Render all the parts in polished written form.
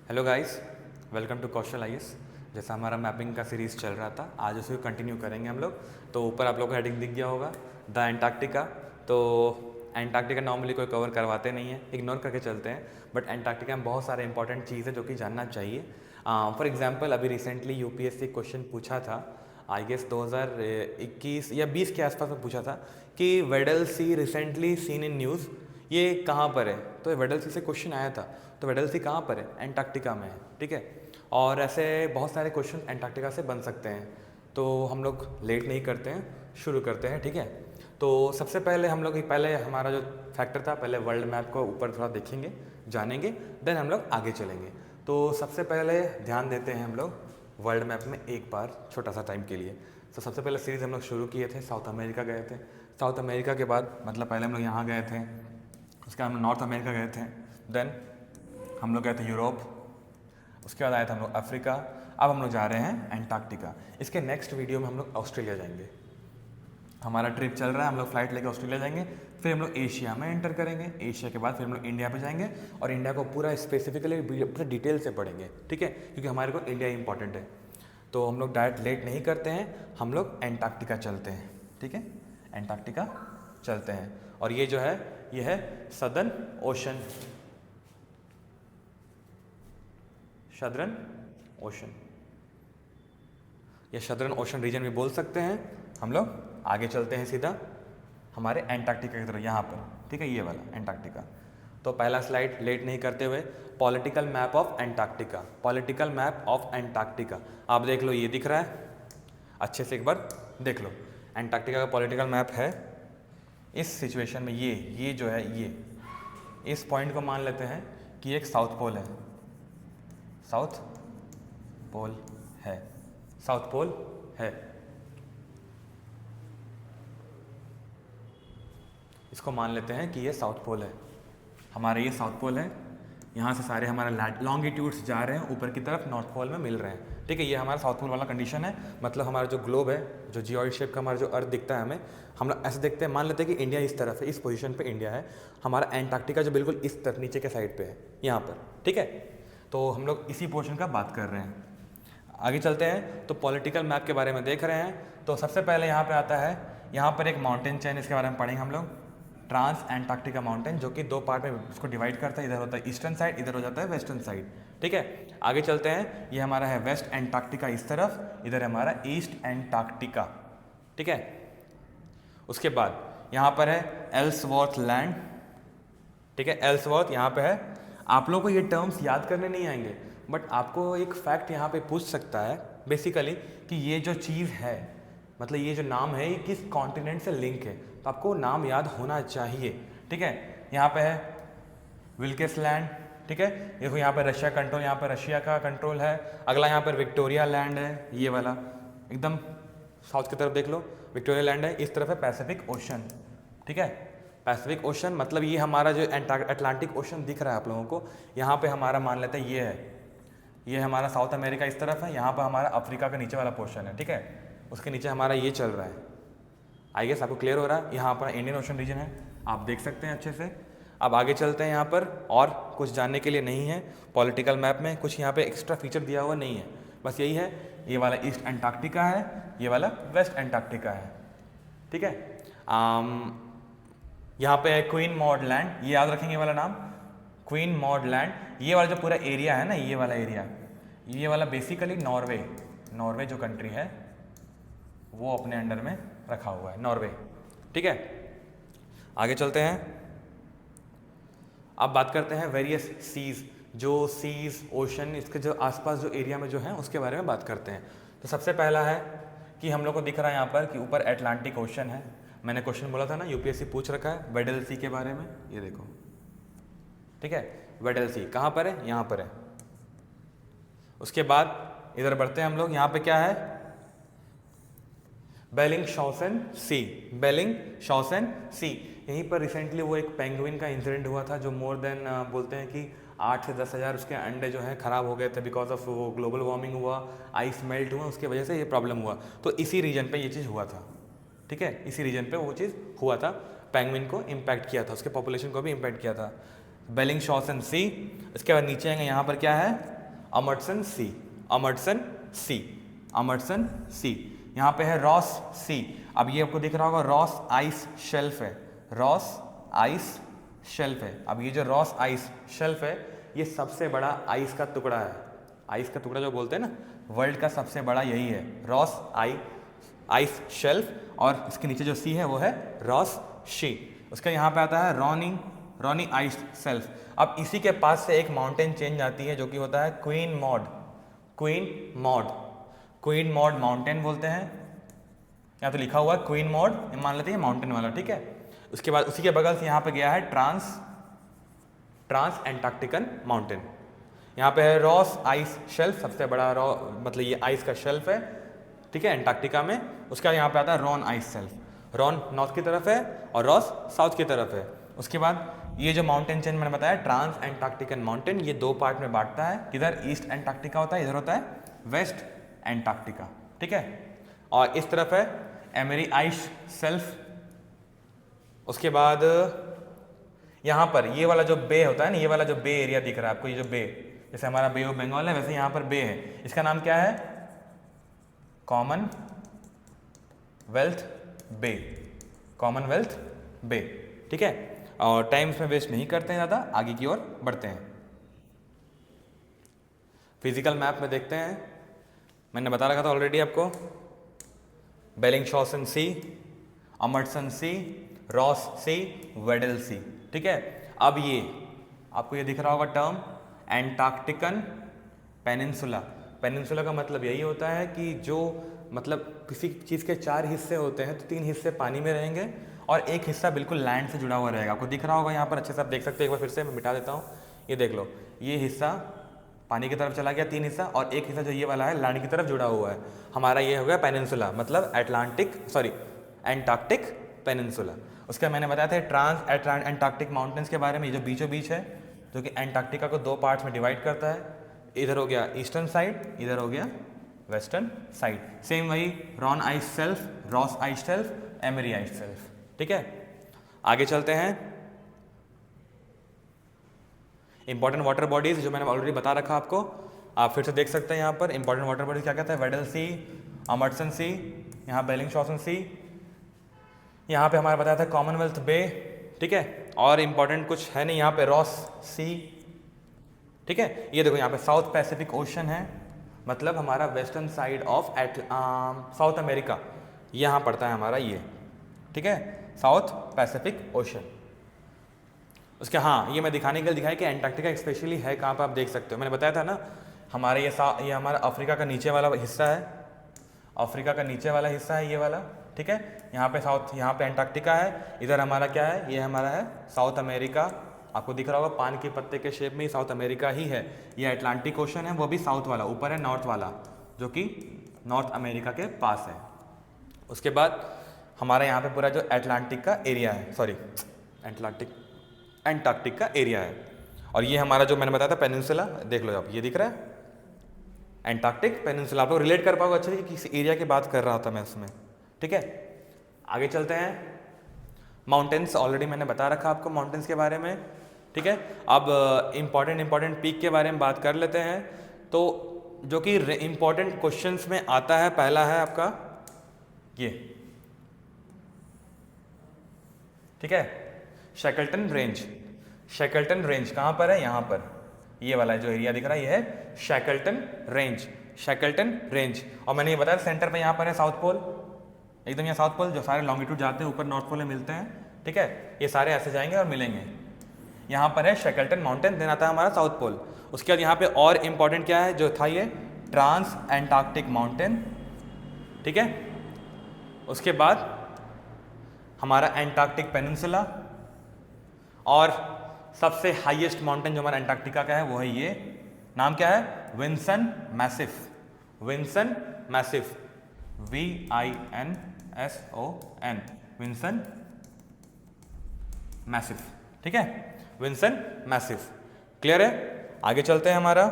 Hello guys, welcome to Kaushal IAS. जैसा हमारा mapping का सीरीज़ चल रहा था, आज उसे कंटिन्यू करेंगे हम लोग। तो ऊपर आप लोग को हेडिंग दिख गया होगा, द एंटार्क्टिका। तो एंटार्क्टिका नॉर्मली कोई कवर करवाते नहीं है, इग्नोर करके चलते हैं। बट एंटार्क्टिका में बहुत सारे इंपॉर्टेंट चीज़ है जो कि जानना चाहिए। फॉर एग्जाम्पल अभी रिसेंटली यूपीएससी क्वेश्चन पूछा था, आई गेस 2021 या 20 के आसपास में पूछा था कि वेडल सी रिसेंटली सीन इन न्यूज़, ये कहाँ पर है। तो वेडल सी से क्वेश्चन आया था, तो वेडल सी कहाँ पर है? एंटार्क्टिका में है, ठीक है। और ऐसे बहुत सारे क्वेश्चन एंटार्क्टिका से बन सकते हैं। तो हम लोग लेट नहीं करते हैं, शुरू करते हैं, ठीक है। तो सबसे पहले हम लोग पहले हमारा जो फैक्टर था, पहले वर्ल्ड मैप को ऊपर थोड़ा देखेंगे, जानेंगे, देन हम लोग आगे चलेंगे। तो सबसे पहले ध्यान देते हैं हम लोग वर्ल्ड मैप में एक बार छोटा सा टाइम के लिए। तो सबसे पहले सीरीज़ हम लोग शुरू किए थे, साउथ अमेरिका गए थे। साउथ अमेरिका के बाद मतलब पहले हम लोग यहाँ गए थे, उसके बाद हम नॉर्थ अमेरिका गए थे, देन हम लोग गए थे यूरोप, उसके बाद आए थे हम लोग अफ्रीका। अब हम लोग जा रहे हैं एंटार्क्टिका। इसके नेक्स्ट वीडियो में हम लोग ऑस्ट्रेलिया जाएंगे। हमारा ट्रिप चल रहा है, हम लोग फ्लाइट लेके ऑस्ट्रेलिया जाएंगे, फिर हम लोग एशिया में एंटर करेंगे। एशिया के बाद फिर हम लोग इंडिया पे जाएंगे और इंडिया को पूरा स्पेसिफिकली पूरा डिटेल से पढ़ेंगे, ठीक है, क्योंकि हमारे को इंडिया इंपॉर्टेंट है। तो हम लोग डायरेक्ट लेट नहीं करते हैं, हम लोग एंटार्क्टिका चलते हैं, ठीक है। एंटार्क्टिका चलते हैं और ये जो है ये है सदर्न ओशन, सदर्न ओशन या सदर्न ओशन रीजन भी बोल सकते हैं। हम लोग आगे चलते हैं सीधा हमारे एंटार्क्टिका की तरफ, यहाँ पर, ठीक है, ये वाला एंटार्क्टिका। तो पहला स्लाइड लेट नहीं करते हुए, political map of Antarctica. Political map of Antarctica आप देख लो, ये दिख रहा है, अच्छे से एक बार देख लो। एंटार्क्टिका का पॉलिटिकल मैप है इस सिचुएशन में, ये जो है, ये इस पॉइंट को मान लेते हैं कि एक साउथ पोल है, साउथ पोल है, साउथ पोल है। इसको मान लेते हैं कि ये साउथ पोल है, हमारा ये साउथ पोल है। यहाँ से सारे हमारे लॉन्गिट्यूड्स जा रहे हैं ऊपर की तरफ, नॉर्थ पोल में मिल रहे हैं, ठीक है। ये हमारा साउथ पोल वाला कंडीशन है। मतलब हमारा जो ग्लोब है, जो जियोइड शेप का हमारा जो अर्थ दिखता है हमें, हम लोग ऐसे देखते हैं, मान लेते हैं कि इंडिया इस तरफ है, इस पोजीशन पे इंडिया है। हमारा एंटार्क्टिका जो बिल्कुल इस तरफ नीचे के साइड पे है, यहाँ पर, ठीक है। तो हम लोग इसी पोर्शन का बात कर रहे हैं। आगे चलते हैं तो पॉलिटिकल मैप के बारे में देख रहे हैं। तो सबसे पहले यहाँ पे आता है, यहाँ पर एक माउंटेन चेन, इसके बारे में पढ़ेंगे हम लोग, ट्रांस एंटार्क्टिका माउंटेन, जो कि दो पार्ट में इसको डिवाइड करता है। इधर होता है ईस्टर्न साइड, इधर हो जाता है वेस्टर्न साइड, ठीक है। आगे चलते हैं, ये हमारा है वेस्ट एंटार्क्टिका इस तरफ, इधर है हमारा ईस्ट एंटार्क्टिका, ठीक है। उसके बाद यहाँ पर है एल्सवर्थ लैंड, ठीक है, एल्सवर्थ यहाँ पे है। आप लोगों को ये टर्म्स याद करने नहीं आएंगे, बट आपको एक फैक्ट यहाँ पे पूछ सकता है बेसिकली कि ये जो चीज़ है, मतलब ये जो नाम है, ये किस कॉन्टिनेंट से लिंक है। तो आपको नाम याद होना चाहिए, ठीक है। यहाँ पे है विल्केस लैंड, ठीक है, देखो यहाँ पे रशिया कंट्रोल, यहाँ पे रशिया का कंट्रोल है। अगला यहाँ पर विक्टोरिया लैंड है, ये वाला एकदम साउथ की तरफ देख लो, विक्टोरिया लैंड है। इस तरफ है पैसिफिक ओशन, ठीक है। पैसिफिक ओशन मतलब ये हमारा जो अटलांटिक ओशन दिख रहा है आप लोगों को, यहाँ पे हमारा मान लेते हैं ये है, ये हमारा साउथ अमेरिका इस तरफ है, यहाँ पर हमारा अफ्रीका का नीचे वाला पोर्शन है, ठीक है। उसके नीचे हमारा ये चल रहा है, आई गेस आपको क्लियर हो रहा है। यहाँ पर इंडियन ओशन रीजन है, आप देख सकते हैं अच्छे से। अब आगे चलते हैं, यहाँ पर और कुछ जानने के लिए नहीं है पॉलिटिकल मैप में, कुछ यहाँ पे एक्स्ट्रा फीचर दिया हुआ नहीं है, बस यही है, ये वाला ईस्ट एंटार्क्टिका है, ये वाला वेस्ट एंटार्क्टिका है, ठीक है। यहाँ पे है क्वीन मॉड लैंड, ये याद रखेंगे वाला नाम, क्वीन मॉड लैंड। ये वाला जो पूरा एरिया है ना, ये वाला एरिया, ये वाला बेसिकली नॉर्वे, नॉर्वे जो कंट्री है वो अपने अंडर में रखा हुआ है, नॉर्वे, ठीक है। आगे चलते हैं, अब बात करते हैं वेरियस सीज, जो सीज ओशन इसके जो आसपास जो एरिया में जो है उसके बारे में बात करते हैं। तो सबसे पहला है कि हम लोग को दिख रहा है यहाँ पर कि ऊपर एटलांटिक ओशन है। मैंने क्वेश्चन बोला था ना, यूपीएससी पूछ रखा है वेडल सी के बारे में, ये देखो, ठीक है, वेडल सी कहाँ पर है? यहाँ पर है। उसके बाद इधर बढ़ते हैं हम लोग, यहाँ पे क्या है? बेलिंगशॉसेन सी, बेलिंगशॉसेन सी। यहीं पर रिसेंटली वो एक पेंगुइन का इंसिडेंट हुआ था, जो मोर देन बोलते हैं कि 8 से 10 हज़ार उसके अंडे जो हैं ख़राब हो गए थे, बिकॉज ऑफ वो ग्लोबल वार्मिंग हुआ, आइस मेल्ट हुआ, उसकी वजह से ये प्रॉब्लम हुआ। तो इसी रीजन पे ये चीज़ हुआ था, ठीक है, इसी रीजन पे वो चीज़ हुआ था, पेंगुइन को इम्पैक्ट किया था, उसके पॉपुलेशन को भी इम्पैक्ट किया था। बेलिंगशॉसेन सी। इसके बाद नीचे आएंगे, यहाँ पर क्या है? अमर्सन सी, अमर्सन सी, अमर्सन सी। यहाँ पे है रॉस सी। अब ये आपको दिख रहा होगा रॉस आइस शेल्फ है, रॉस आइस शेल्फ है। अब ये जो रॉस आइस शेल्फ है ये सबसे बड़ा आइस का टुकड़ा है। आइस का टुकड़ा जो बोलते हैं ना, वर्ल्ड का सबसे बड़ा यही है, रॉस आइस शेल्फ। और इसके नीचे जो सी है वो है रॉस शी। उसका यहाँ पे आता है रॉनी आइस शेल्फ। अब इसी के पास से एक माउंटेन चेंज आती है जो कि होता है queen mod, queen mod, queen mod mountain बोलते हैं। यहाँ तो लिखा हुआ है क्वीन मॉड, मान लेते हैं माउंटेन वाला, ठीक है। उसके बाद उसी के बगल से यहाँ पे गया है ट्रांस एंटार्क्टिकन माउंटेन। यहाँ पे है रॉस आइस शेल्फ, सबसे बड़ा मतलब ये आइस का शेल्फ है, ठीक है, एंटार्क्टिका में। उसका यहाँ पे आता है Ron ice shelf. Ron north की तरफ है और रॉस साउथ की तरफ है। उसके बाद ये जो माउंटेन चेन मैंने बताया ट्रांस एंटार्क्टिकन माउंटेन, ये दो पार्ट में बांटता है। किधर ईस्ट एंटार्क्टिका होता है, इधर होता है वेस्ट एंटार्क्टिका, ठीक है। और इस तरफ है एमेरी आइस शेल्फ। उसके बाद यहाँ पर ये वाला जो बे होता है ना, ये वाला जो बे एरिया दिख रहा है आपको, ये जो बे, जैसे हमारा बे ऑफ बंगाल है वैसे यहाँ पर बे है। इसका नाम क्या है, कॉमनवेल्थ बे, कॉमनवेल्थ बे, ठीक है। और टाइम इसमें वेस्ट नहीं करते हैं ज़्यादा, आगे की ओर बढ़ते हैं। फिजिकल मैप में देखते हैं, मैंने बता रखा था ऑलरेडी आपको, बेलिंगशॉसन सी, अमर्सन सी, रॉस सी, वेडल सी, ठीक है। अब ये आपको ये दिख रहा होगा टर्म एंटार्क्टिकन पेनिनसुला। पेनिनसुला का मतलब यही होता है कि जो मतलब किसी चीज़ के चार हिस्से होते हैं तो तीन हिस्से पानी में रहेंगे और एक हिस्सा बिल्कुल लैंड से जुड़ा हुआ रहेगा। आपको दिख रहा होगा यहाँ पर अच्छे से, आप देख सकते हैं। एक बार फिर से मैं मिटा देता हूँ, ये देख लो, ये हिस्सा पानी की तरफ चला गया, तीन हिस्सा, और एक हिस्सा जो ये वाला है लैंड की तरफ जुड़ा हुआ है। हमारा ये हो गया पेनिनसुला, मतलब एंटार्क्टिक पेनिनसुला। उसका मैंने बताया था ट्रांस एंटार्क्टिक माउंटेन्स के बारे में, ये जो बीचों बीच है जो कि एंटार्क्टिका को दो पार्ट्स में डिवाइड करता है। इधर हो गया ईस्टर्न साइड, इधर हो गया वेस्टर्न साइड। सेम वही Ron ice shelf, Ross ice shelf, emery ice shelf, ठीक है। आगे चलते हैं। इंपॉर्टेंट वाटर बॉडीज जो मैंने ऑलरेडी बता रखा आपको, आप फिर से देख सकते हैं यहाँ पर। इंपॉर्टेंट वाटर बॉडीज क्या कहते हैं, वेडल सी, अमर्सन सी, यहाँ बेलिंगशॉसन सी, यहाँ पे हमारा बताया था कॉमनवेल्थ बे, ठीक है। और इंपॉर्टेंट कुछ है नहीं यहाँ पे, रॉस सी, ठीक है। ये देखो यहाँ पे साउथ पैसिफिक ओशन है, मतलब हमारा western side of south America यहाँ पड़ता है हमारा ये, ठीक है, साउथ पैसिफिक ओशन। उसके हाँ, ये मैं दिखाने के लिए दिखाया कि एंटार्क्टिका स्पेशली है कहाँ पर, आप देख सकते हो। मैंने बताया था ना, हमारे ये हमारा अफ्रीका का नीचे वाला हिस्सा है, अफ्रीका का नीचे वाला हिस्सा है ये वाला, ठीक है। यहाँ पे साउथ, यहाँ पे एंटार्क्टिका है, इधर हमारा क्या है, ये हमारा है साउथ अमेरिका। आपको दिख रहा होगा पान के पत्ते के शेप में ही साउथ अमेरिका ही है। ये अटलांटिक ओशन है, वो भी साउथ वाला, ऊपर है नॉर्थ वाला जो कि नॉर्थ अमेरिका के पास है। उसके बाद हमारा यहाँ पे पूरा जो एटलांटिक का एरिया है, सॉरी एंटार्क्टिक का एरिया है। और ये हमारा जो मैंने बताया था पेनिनसुला, देख लो आप, ये दिख रहा है एंटार्क्टिक पेनिनसुला। आप लोग रिलेट कर पाओगे अच्छे से कि किस एरिया की बात कर रहा था मैं उसमें, ठीक है। आगे चलते हैं। माउंटेन्स ऑलरेडी मैंने बता रखा आपको माउंटेन्स के बारे में, ठीक है। अब इम्पॉर्टेंट पीक के बारे में बात कर लेते हैं, तो जो कि इम्पॉर्टेंट क्वेश्चंस में आता है। पहला है आपका ये, ठीक है, शैकल्टन रेंज। शैकल्टन रेंज कहाँ पर है, यहाँ पर, ये वाला जो एरिया दिख रहा है ये है शैकल्टन रेंज, शैकल्टन रेंज। और मैंने ये बताया सेंटर पे यहाँ पर है साउथ पोल, एकदम यहाँ साउथ पोल, जो सारे लॉन्गिट्यूड जाते हैं ऊपर नॉर्थ पोल में मिलते हैं, ठीक है। ये सारे ऐसे जाएंगे और मिलेंगे। यहाँ पर है शैकल्टन माउंटेन, देन आता है हमारा साउथ पोल। उसके बाद यहाँ पे और इम्पॉर्टेंट क्या है जो था, ये ट्रांस एंटार्क्टिक माउंटेन, ठीक है। उसके बाद हमारा एंटार्क्टिक पेनिनसुला, और सबसे हाईएस्ट माउंटेन जो हमारा एंटार्क्टिका का है वो है ये, नाम क्या है, Vinson Massif, Vinson Massif, VINSON, Vinson Massif, ठीक है, विंसन मैसिफ। क्लियर है। आगे चलते हैं। हमारा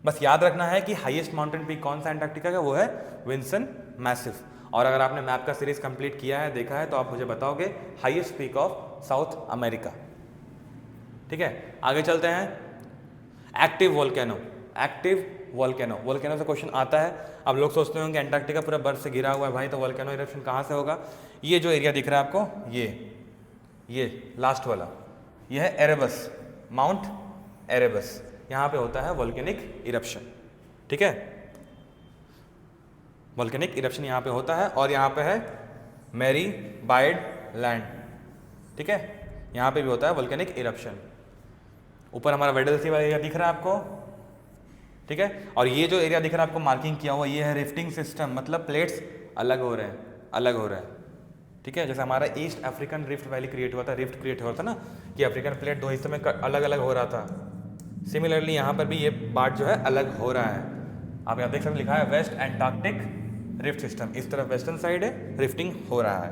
बस याद रखना है कि हाईएस्ट माउंटेन पीक कौन सा एंटार्क्टिका का, वो है विंसन मैसिफ। और अगर आपने मैप का सीरीज कंप्लीट किया है, देखा है, तो आप मुझे बताओगे highest peak of south America, ठीक है। आगे चलते हैं। Active volcano, active volcano. Volcano से क्वेश्चन आता है। अब लोग सोचते होंगे एंटार्क्टिका पूरा बर्फ से घिरा हुआ है भाई, तो वोल्केनो इरप्शन कहाँ से होगा? ये जो एरिया दिख रहा है आपको, ये लास्ट वाला, ये है एरेबस, माउंट एरेबस, यहाँ पे होता है वोल्केनिक इरप्शन। ठीक है, वोल्केनिक इरप्शन यहाँ पे होता है। और यहाँ पे है मैरी बाइड लैंड। ठीक है, यहाँ पे भी होता है वोल्केनिक इरप्शन। ऊपर हमारा वेडल सी वाला एरिया दिख रहा है आपको। ठीक है, और ये जो एरिया दिख रहा है आपको मार्किंग किया हुआ, ये है रिफ्टिंग सिस्टम, मतलब प्लेट्स अलग हो रहे हैं। ठीक है, जैसे हमारा east African rift valley create हुआ था, रिफ्ट क्रिएट हुआ था ना, कि अफ्रीकन प्लेट दो हिस्सों में अलग अलग हो रहा था। सिमिलरली यहाँ पर भी ये पार्ट जो है अलग हो रहा है। आप यहाँ देख सकते लिखा है वेस्ट एंटार्क्टिक रिफ्ट सिस्टम, इस तरफ वेस्टर्न साइड है, रिफ्टिंग हो रहा है।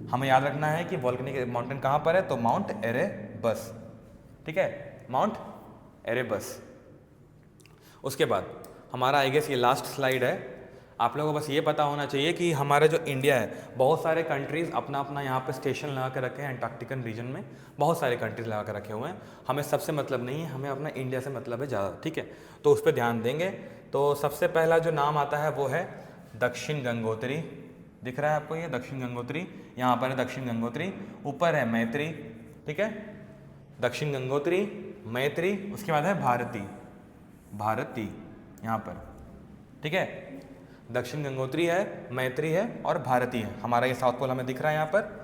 हमें याद रखना है कि वोल्केनिक माउंटेन कहाँ पर है, तो माउंट एरेबस। ठीक है, माउंट एरेबस। उसके बाद हमारा आई गेस ये लास्ट स्लाइड है। आप लोगों को बस ये पता होना चाहिए कि हमारा जो इंडिया है, बहुत सारे कंट्रीज़ अपना अपना यहाँ पे स्टेशन लगा के रखे हैं एंटार्क्टिकन रीजन में, बहुत सारे कंट्रीज लगा के रखे हुए हैं। हमें सबसे मतलब नहीं है, हमें अपना इंडिया से मतलब है ज़्यादा। ठीक है, तो उस पर ध्यान देंगे। तो सबसे पहला जो नाम आता है वो है दक्षिण गंगोत्री। दिख रहा है आपको ये दक्षिण गंगोत्री, यहाँ पर है दक्षिण गंगोत्री, ऊपर है मैत्री। ठीक है, दक्षिण गंगोत्री, मैत्री, उसके बाद है भारती यहाँ पर। ठीक है, दक्षिण गंगोत्री है, मैत्री है और भारती है। हमारा ये साउथ पोल हमें दिख रहा है यहाँ पर।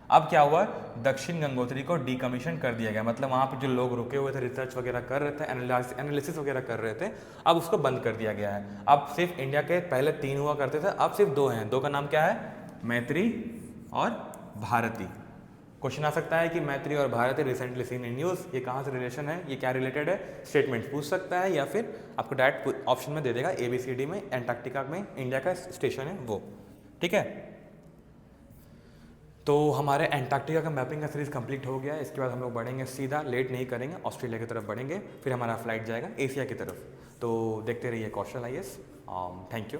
अब क्या हुआ, दक्षिण गंगोत्री को डीकमीशन कर दिया गया, मतलब वहाँ पर जो लोग रुके हुए थे, रिसर्च वगैरह कर रहे थे, एनालिसिस वगैरह कर रहे थे, अब उसको बंद कर दिया गया है। अब सिर्फ इंडिया के पहले 3 हुआ करते थे, अब सिर्फ 2 हैं। 2 का नाम क्या है, मैत्री और भारती। क्वेश्चन आ सकता है कि मैत्री और Bharati recently seen in news, ये कहाँ से रिलेशन है, ये क्या रिलेटेड है, स्टेटमेंट पूछ सकता है, या फिर आपको डायरेक्ट ऑप्शन में दे देगा ABCD में एंटार्क्टिका में इंडिया का स्टेशन है वो। ठीक है, तो हमारे एंटार्क्टिका का मैपिंग का सीरीज कंप्लीट हो गया है। इसके बाद हम लोग बढ़ेंगे सीधा, लेट नहीं करेंगे, ऑस्ट्रेलिया की तरफ बढ़ेंगे, फिर हमारा फ्लाइट जाएगा एशिया की तरफ। तो देखते रहिए कौशल IAS। Thank you.